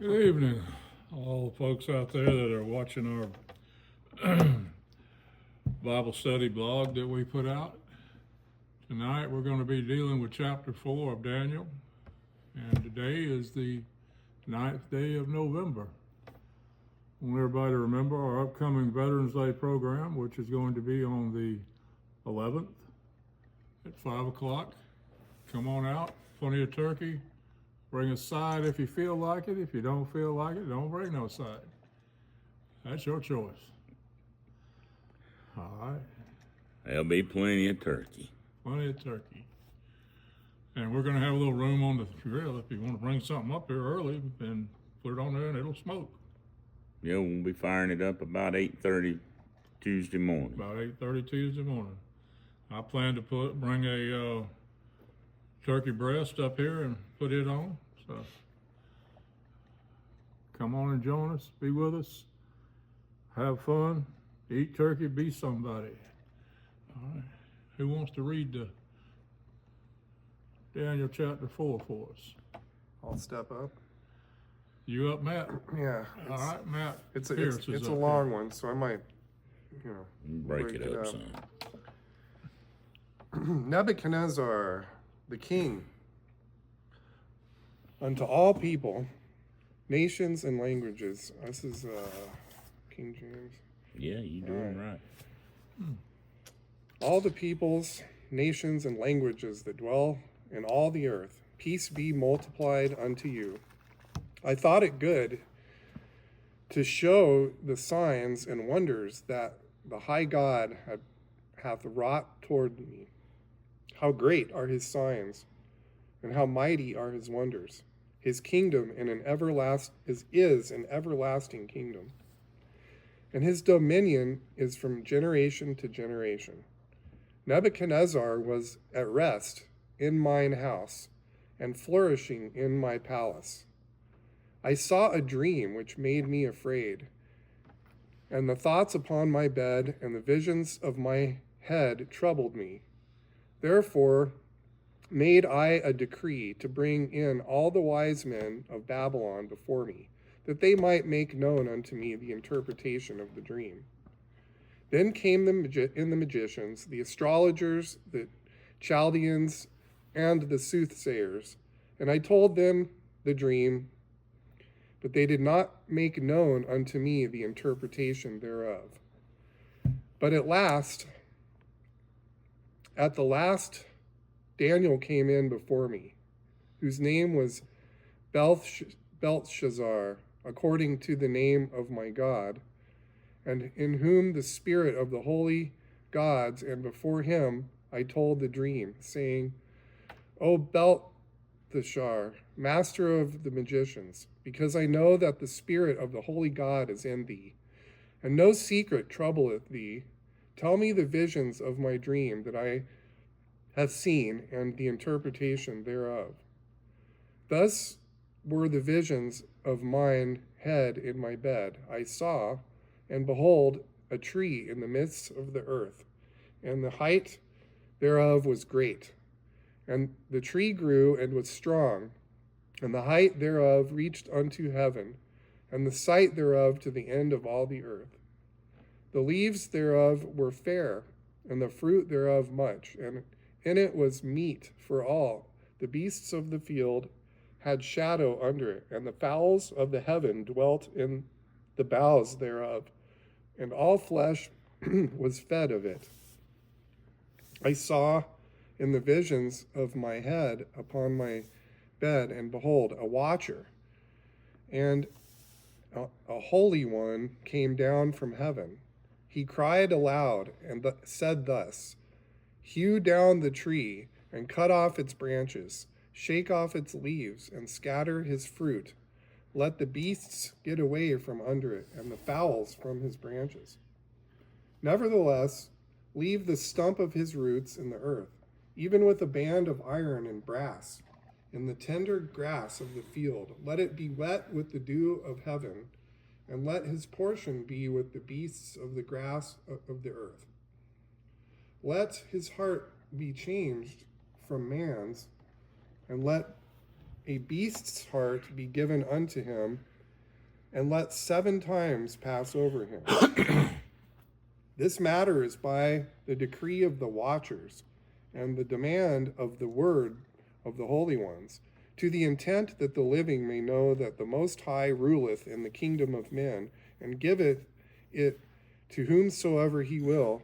Good evening, all the folks out there that are watching our Bible study blog that we put out. Tonight we're going to be dealing with chapter 4 of Daniel, and today is the 9th day of November. I want everybody to remember our upcoming Veterans Day program, which is going to be on the 11th at 5 o'clock. Come on out, plenty of turkey. Bring a side if you feel like it. If you don't feel like it, don't bring no side. That's your choice. All right. There'll be plenty of turkey. Plenty of turkey. And we're going to have a little room on the grill. If you want to bring something up here early, then put it on there and it'll smoke. Yeah, we'll be firing it up about 8:30 Tuesday morning. About 8:30 Tuesday morning. I plan to bring a turkey breast up here and put it on. So come on and join us, be with us, have fun, eat turkey, be somebody. All right. Who wants to read the Daniel chapter 4 for us? I'll step up. You up, Matt? Yeah. All right, Matt. It's Pierce is a up long one, so I might, Break it up, son. Nebuchadnezzar, the king, unto all people, nations and languages. This is King James. Yeah, you doing right. All the peoples, nations, and languages that dwell in all the earth, peace be multiplied unto you. I thought it good to show the signs and wonders that the high God hath wrought toward me. How great are his signs, and how mighty are his wonders. His kingdom is an everlasting kingdom, and his dominion is from generation to generation. Nebuchadnezzar was at rest in mine house, and flourishing in my palace. I saw a dream which made me afraid, and the thoughts upon my bed and the visions of my head troubled me. Therefore made I a decree to bring in all the wise men of Babylon before me, that they might make known unto me the interpretation of the dream. Then came the magicians, the astrologers, the Chaldeans, and the soothsayers, and I told them the dream, but they did not make known unto me the interpretation thereof. But at the last, Daniel came in before me, whose name was Belteshazzar, according to the name of my God, and in whom the spirit of the holy gods, and before him I told the dream, saying, O Belteshazzar, master of the magicians, because I know that the spirit of the holy God is in thee, and no secret troubleth thee, tell me the visions of my dream that I have seen, and the interpretation thereof. Thus were the visions of mine head in my bed. I saw, and behold, a tree in the midst of the earth, and the height thereof was great. And the tree grew and was strong, and the height thereof reached unto heaven, and the sight thereof to the end of all the earth. The leaves thereof were fair, and the fruit thereof much, and in it was meat for all. The beasts of the field had shadow under it, and the fowls of the heaven dwelt in the boughs thereof, and all flesh was fed of it. I saw in the visions of my head upon my bed, and behold, a watcher, and a holy one came down from heaven. He cried aloud and said thus, Hew down the tree, and cut off its branches, shake off its leaves, and scatter his fruit. Let the beasts get away from under it, and the fowls from his branches. Nevertheless, leave the stump of his roots in the earth, even with a band of iron and brass, in the tender grass of the field. Let it be wet with the dew of heaven, and let his portion be with the beasts of the grass of the earth. Let his heart be changed from man's, and let a beast's heart be given unto him, and let 7 times pass over him. This matter is by the decree of the watchers and the demand of the word of the holy ones, to the intent that the living may know that the Most High ruleth in the kingdom of men, and giveth it to whomsoever he will,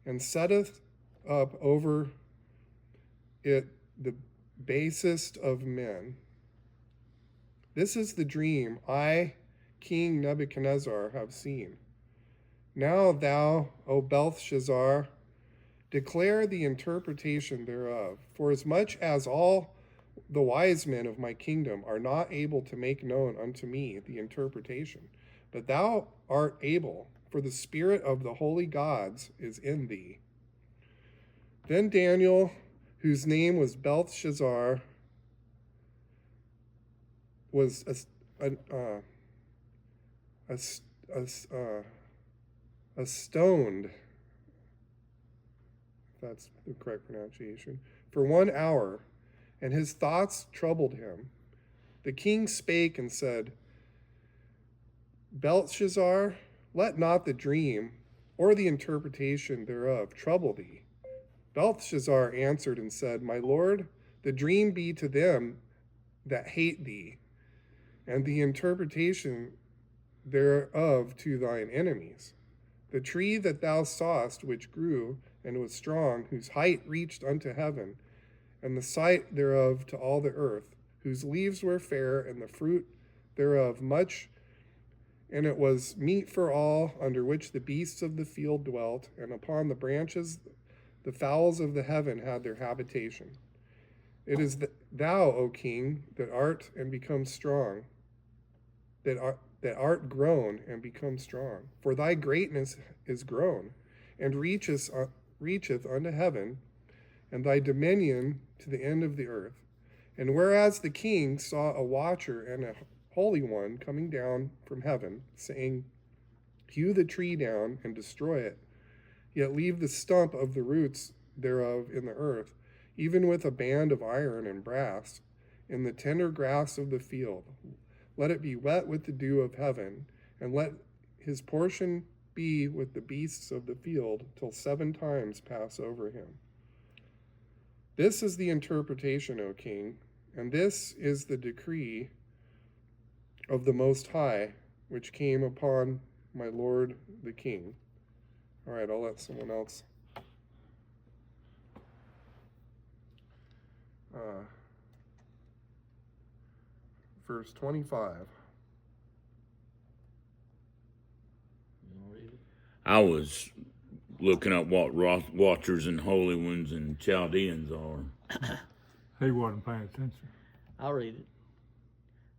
and setteth up over it the basest of men. This is the dream I, King Nebuchadnezzar, have seen. Now thou, O Belshazzar, declare the interpretation thereof, for as much as all the wise men of my kingdom are not able to make known unto me the interpretation, but thou art able, for the spirit of the holy gods is in thee. Then Daniel, whose name was Belshazzar, was astoned, if that's the correct pronunciation, for 1 hour, and his thoughts troubled him. The king spake and said, Belshazzar, let not the dream or the interpretation thereof trouble thee. Belshazzar answered and said, My lord, the dream be to them that hate thee, and the interpretation thereof to thine enemies. The tree that thou sawest, which grew and was strong, whose height reached unto heaven, and the sight thereof to all the earth, whose leaves were fair, and the fruit thereof much, and it was meat for all, under which the beasts of the field dwelt, and upon the branches the fowls of the heaven had their habitation. It is thou, O king, that art and become strong, that art grown and become strong. For thy greatness is grown, and reacheth unto heaven, and thy dominion to the end of the earth. And whereas the king saw a watcher and a holy one coming down from heaven, saying, Hew the tree down and destroy it, yet leave the stump of the roots thereof in the earth, even with a band of iron and brass, in the tender grass of the field. Let it be wet with the dew of heaven, and let his portion be with the beasts of the field, till 7 times pass over him. This is the interpretation, O king, and this is the decree of the Most High, which came upon my lord the king. All right, I'll let someone else. Verse 25. I was looking up what watchers and holy ones and Chaldeans are. He wasn't paying attention. I'll read it.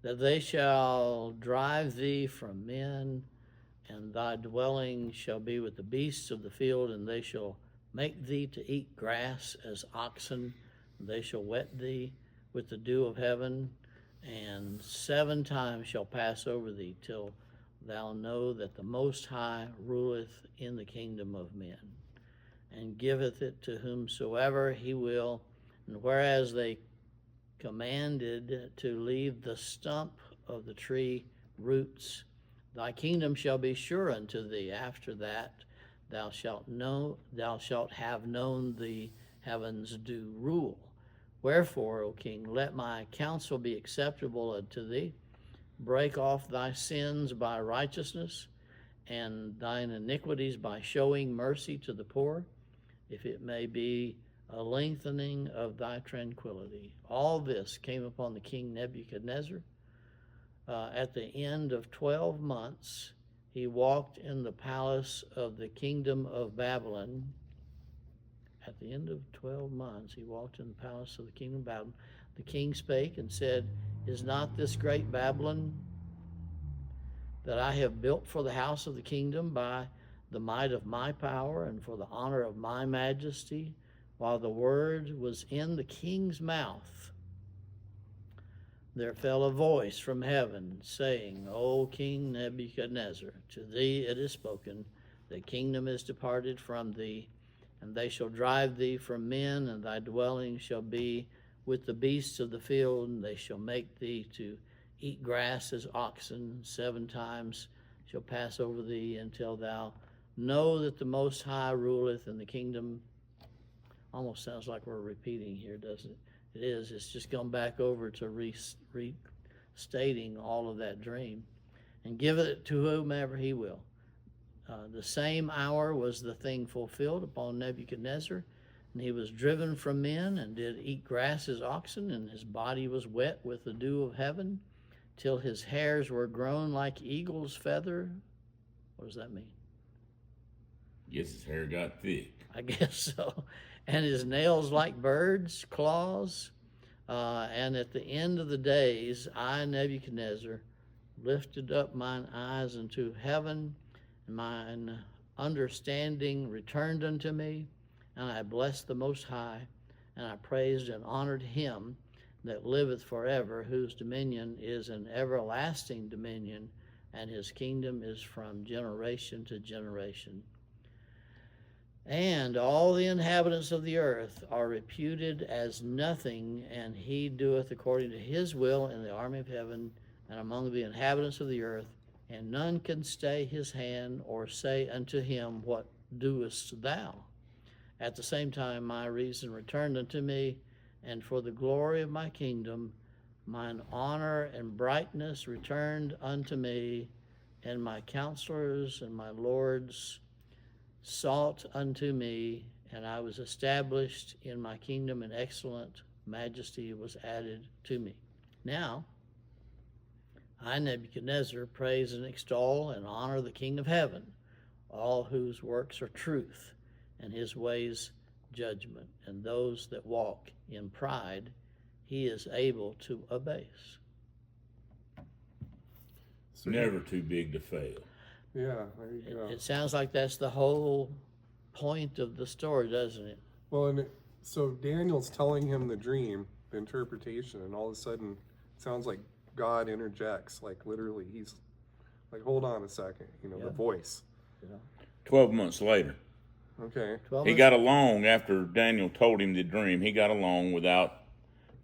That they shall drive thee from men, and thy dwelling shall be with the beasts of the field, and they shall make thee to eat grass as oxen, and they shall wet thee with the dew of heaven, and 7 times shall pass over thee, till thou know that the Most High ruleth in the kingdom of men, and giveth it to whomsoever he will. And whereas they commanded to leave the stump of the tree roots, thy kingdom shall be sure unto thee. After that thou shalt have known the heavens do rule. Wherefore, O king, let my counsel be acceptable unto thee. Break off thy sins by righteousness, and thine iniquities by showing mercy to the poor, if it may be a lengthening of thy tranquility. All this came upon the king Nebuchadnezzar. At the end of 12 months, he walked in the palace of the kingdom of Babylon. At the end of 12 months, he walked in the palace of the kingdom of Babylon. The king spake and said, Is not this great Babylon that I have built for the house of the kingdom by the might of my power and for the honor of my majesty? While the word was in the king's mouth, there fell a voice from heaven, saying, O King Nebuchadnezzar, to thee it is spoken, the kingdom is departed from thee, and they shall drive thee from men, and thy dwelling shall be with the beasts of the field, and they shall make thee to eat grass as oxen. 7 times shall pass over thee until thou know that the Most High ruleth in the kingdom. Almost sounds like we're repeating here, doesn't it? It is. It's just gone back over to restating all of that dream. And give it to whomever he will. The same hour was the thing fulfilled upon Nebuchadnezzar, and he was driven from men and did eat grass as oxen, and his body was wet with the dew of heaven, till his hairs were grown like eagle's feather. What does that mean? Guess his hair got thick. I guess so. And his nails like birds' claws. And at the end of the days, I, Nebuchadnezzar, lifted up mine eyes unto heaven, and mine understanding returned unto me, and I blessed the Most High, and I praised and honored him that liveth forever, whose dominion is an everlasting dominion, and his kingdom is from generation to generation. And all the inhabitants of the earth are reputed as nothing, and he doeth according to his will in the army of heaven and among the inhabitants of the earth, and none can stay his hand or say unto him, What doest thou? At the same time my reason returned unto me, and for the glory of my kingdom mine honor and brightness returned unto me, and my counselors and my lords sought unto me, and I was established in my kingdom, and excellent majesty was added to me. Now I, Nebuchadnezzar, praise and extol and honor the King of heaven, all whose works are truth, and his ways judgment, and those that walk in pride he is able to abase. So, Never too big to fail. yeah, there you go. It sounds like that's the whole point of the story, doesn't it? Well, so Daniel's telling him the dream, the interpretation, and all of a sudden it sounds like God interjects, like literally he's like, hold on a second, the Yeah. voice. 12 months later. Okay. 12 He months- got along after Daniel told him the dream. He got along without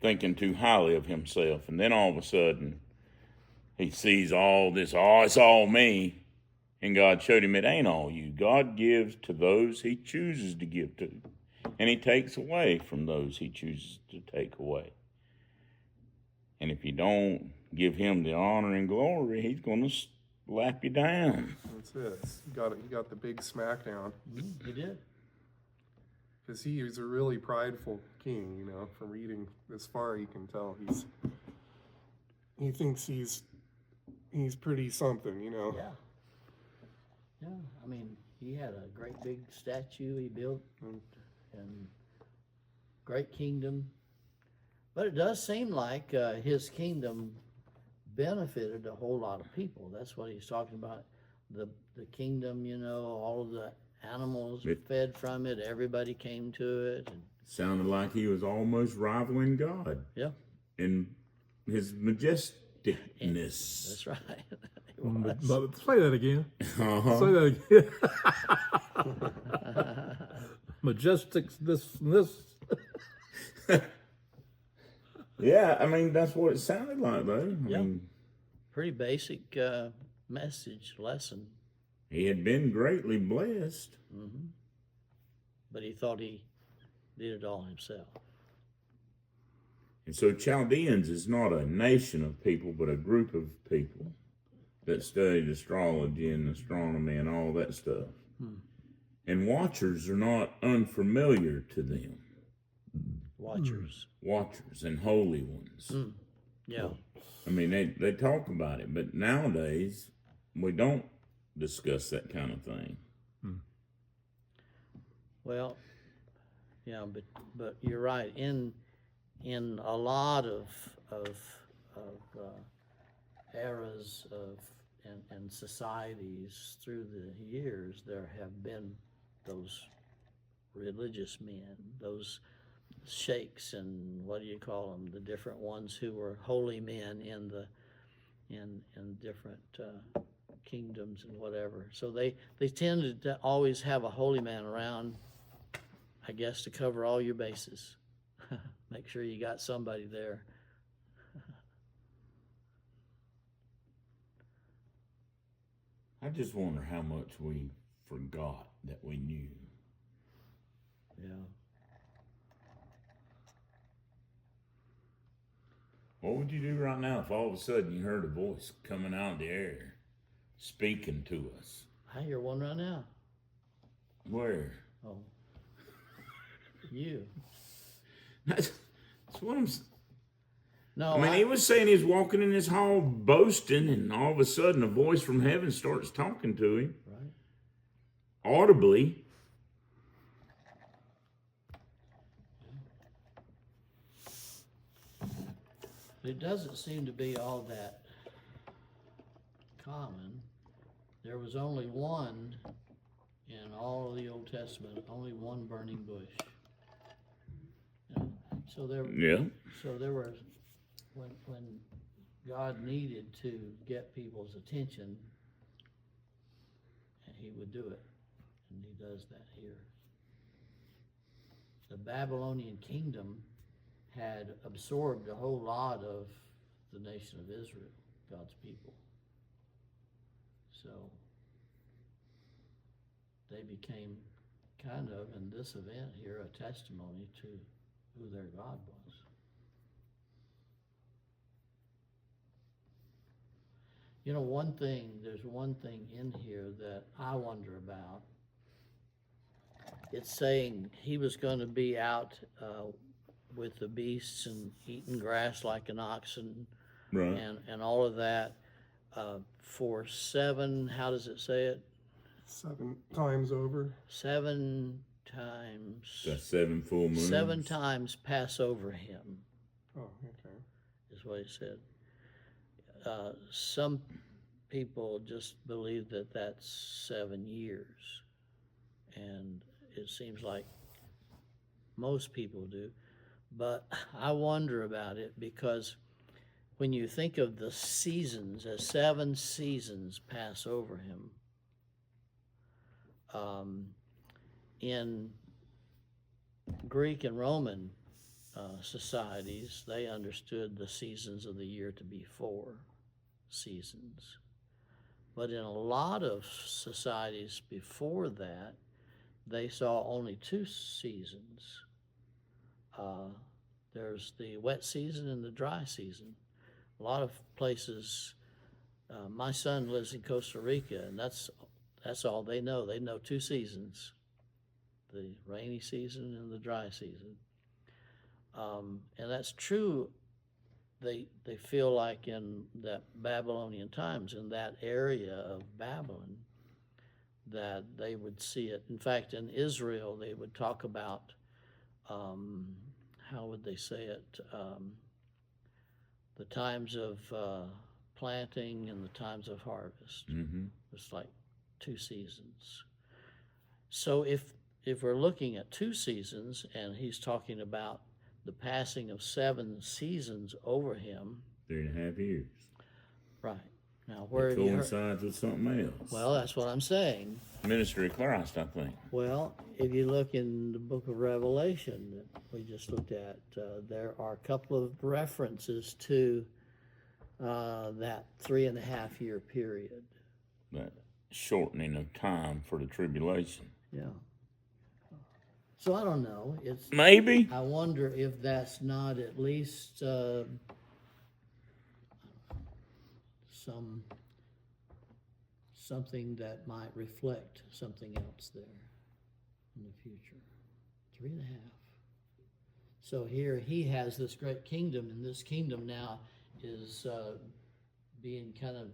thinking too highly of himself. And then all of a sudden, he sees all this, it's all me. And God showed him it ain't all you. God gives to those he chooses to give to. And he takes away from those he chooses to take away. And if you don't give him the honor and glory, he's going to slap you down. That's it. He got the big smackdown. He did. Because he's a really prideful king, from reading this far you can tell he thinks he's pretty something, Yeah. Yeah, I mean, he had a great big statue he built and great kingdom. But it does seem like his kingdom benefited a whole lot of people. That's what he's talking about. The kingdom, all of the animals were fed from it. Everybody came to it. And, Sounded like he was almost rivaling God yeah, in his majesticness. that's right. It But was. say that again. Uh-huh. Say that again. Majestic, this. Yeah, I mean, that's what it sounded like, though. I Yeah. mean, Pretty basic message, lesson. he had been greatly blessed. But he thought he did it all himself. And so Chaldeans is not a nation of people, but a group of people that studied astrology and astronomy and all that stuff. And watchers are not unfamiliar to them. Watchers. Watchers and holy ones. Yeah. I mean, they talk about it, but nowadays we don't discuss that kind of thing. Well, yeah, but you're right. In a lot of eras and societies through the years, there have been those religious men, those sheikhs, and what do you call them? The different ones who were holy men in different kingdoms and whatever. So they tended to always have a holy man around, I guess, to cover all your bases. Make sure you got somebody there. I just wonder how much we forgot that we knew. Yeah. What would you do right now if all of a sudden you heard a voice coming out of the air, speaking to us? I hear one right now. Where? Oh. You. That's what I'm. No, I mean, he was saying he's walking in this hall boasting, and all of a sudden a voice from heaven starts talking to him right. audibly. It doesn't seem to be all that common. There was only one in all of the Old Testament, only one burning bush. Yeah. So there were, when God needed to get people's attention, he would do it, and he does that here. The Babylonian kingdom had absorbed a whole lot of the nation of Israel, God's people. So they became kind of, in this event here, a testimony to who their God was. You know, there's one thing in here that I wonder about. It's saying he was going to be out with the beasts and eating grass like an oxen, Right. and all of that for 7, how does it say it? 7 times over. 7 times. That's 7 full moons. 7 times pass over him, Oh, okay. is what he said. Some people just believe that that's 7 years, and it seems like most people do. But I wonder about it, because when you think of the seasons, as 7 seasons pass over him, in Greek and Roman societies, they understood the seasons of the year to be 4 seasons. But in a lot of societies before that, they saw only 2 seasons. There's the wet season and the dry season. A lot of places, my son lives in Costa Rica, and that's all they know. They know 2 seasons, the rainy season and the dry season. And that's true. They feel like in that Babylonian times, in that area of Babylon, that they would see it. In fact, in Israel, they would talk about, how would they say it? The times of planting and the times of harvest. Mm-hmm. It's like 2 seasons. So if we're looking at 2 seasons, and he's talking about the passing of 7 seasons over him. 3.5 years. Right. Now, where It have you heard? coincides with something else. Well, that's what I'm saying. Ministry of Christ, I think. Well, if you look in the book of Revelation that we just looked at, there are a couple of references to that 3.5 year period. That shortening of time for the tribulation. Yeah. So I don't know. It's Maybe. I wonder if that's not at least something that might reflect something else there in the future. 3.5. So here he has this great kingdom, and this kingdom now is being kind of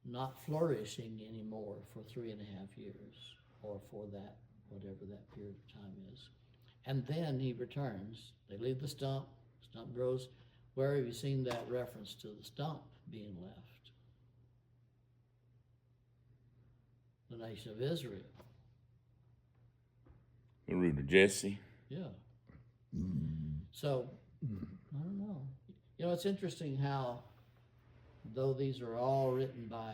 not flourishing anymore for 3.5 years, or for that, whatever that period of time is. And then he returns. They leave the stump grows. Where have you seen that reference to the stump being left? The nation of Israel. The root of Jesse. Yeah. So, I don't know. You know, it's interesting how, though these are all written by,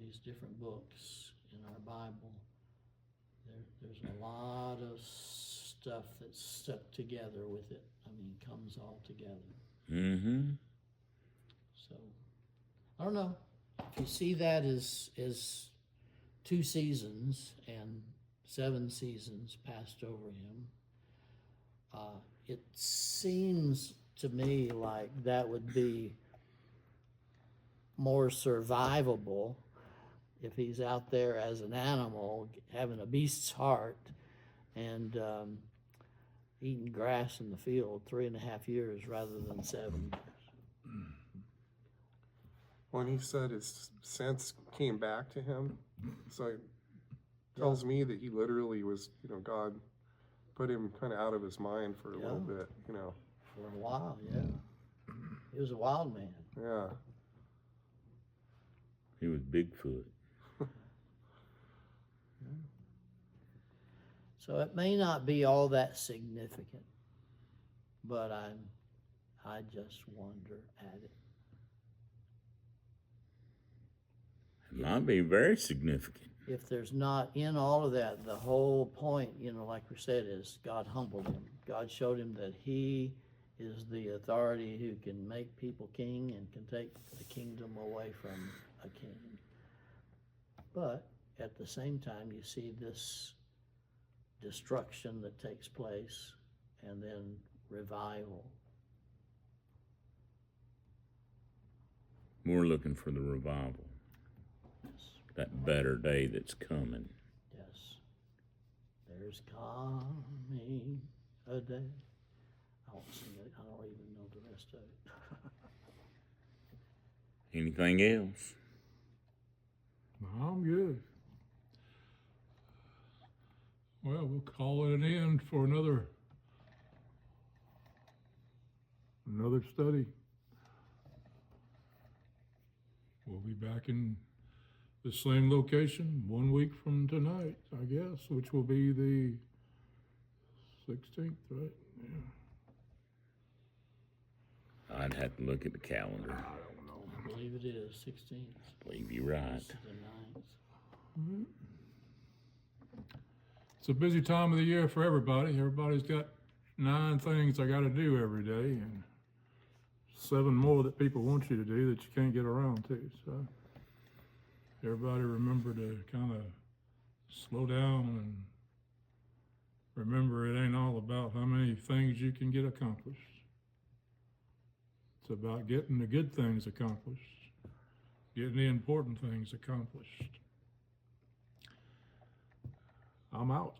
these different books in our Bible, there's a lot of stuff that's stuck together with it. I mean, comes all together. Mm-hmm. So, I don't know. if you see that as 2 seasons and 7 seasons passed over him, it seems to me like that would be more survivable if he's out there as an animal, having a beast's heart, and eating grass in the field 3.5 years rather than 7 years. When he said his sense came back to him, so it tells me that he literally was, God put him kind of out of his mind for a little Yeah. bit, For a while, yeah. He was a wild man. Yeah. He was Bigfoot. So it may not be all that significant, but I just wonder at it. It might be very significant. If there's not in all of that, the whole point, like we said, is God humbled him. God showed him that he is the authority who can make people king and can take the kingdom away from a king. But at the same time, you see this destruction that takes place and then revival. We're looking for the revival, Yes. that better day that's coming. Yes. There's coming a day. I won't sing it. I don't even know the rest of it. Anything else? No, I'm good. Well, we'll call it an end for another study. We'll be back in the same location 1 week from tonight, I guess, which will be the 16th, right? Yeah. I'd have to look at the calendar. I believe it is 16th. I believe you're right. This is the 9th. It's a busy time of the year for everybody. Everybody's got 9 things they got to do every day, and 7 more that people want you to do that you can't get around to. So everybody remember to kind of slow down and remember it ain't all about how many things you can get accomplished. It's about getting the good things accomplished, getting the important things accomplished. I'm out.